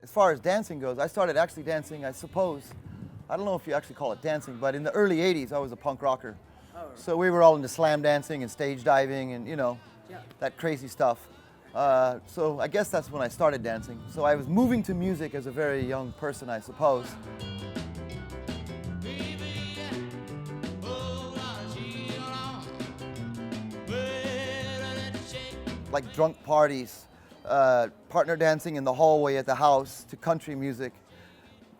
as far as dancing goes, I started actually dancing, I suppose, I don't know if you actually call it dancing, but in the early 80s, I was a punk rocker. Oh, right. So we were all into slam dancing and stage diving and, that crazy stuff. So I guess that's when I started dancing. So I was moving to music as a very young person, I suppose. Like drunk parties, partner dancing in the hallway at the house to country music.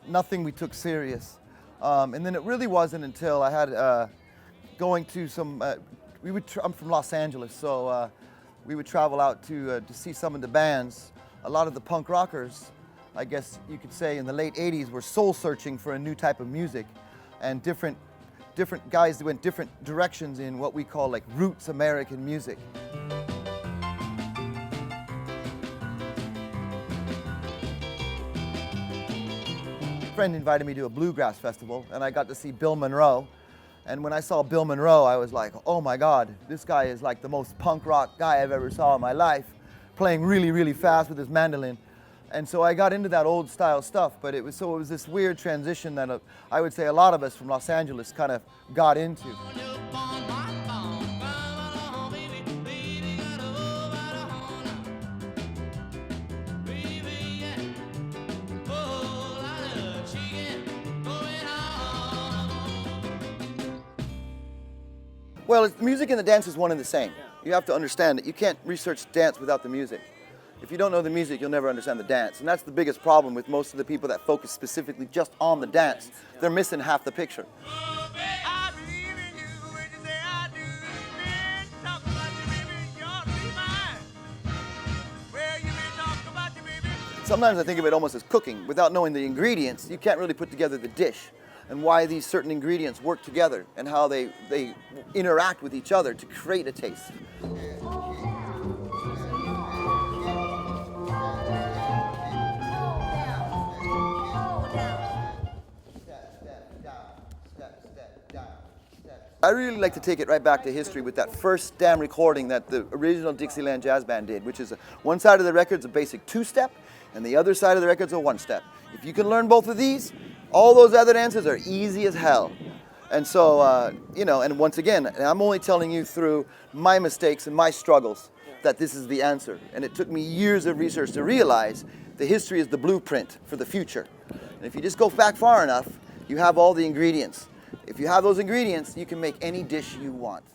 Nothing we took serious. And then it really wasn't until I had going to some, I'm from Los Angeles, so we would travel out to see some of the bands. A lot of the punk rockers, I guess you could say in the late 80s, were soul searching for a new type of music. And different guys went different directions in what we call like roots American music. A friend invited me to a bluegrass festival and I got to see Bill Monroe. And when I saw Bill Monroe, I was like, oh my God, this guy is like the most punk rock guy I've ever saw in my life, playing really, really fast with his mandolin. And so I got into that old style stuff, but it was this weird transition that I would say a lot of us from Los Angeles kind of got into. Well, music and the dance is one and the same. You have to understand that you can't research dance without the music. If you don't know the music, you'll never understand the dance. And that's the biggest problem with most of the people that focus specifically just on the dance. They're missing half the picture. Sometimes I think of it almost as cooking. Without knowing the ingredients, you can't really put together the dish and why these certain ingredients work together and how they interact with each other to create a taste. I really like to take it right back to history with that first damn recording that the original Dixieland jazz band did, which is one side of the record's a basic two-step and the other side of the record's a one-step. If you can learn both of these, all those other dances are easy as hell. And so, and once again, I'm only telling you through my mistakes and my struggles that this is the answer. And it took me years of research to realize the history is the blueprint for the future. And if you just go back far enough, you have all the ingredients. If you have those ingredients, you can make any dish you want.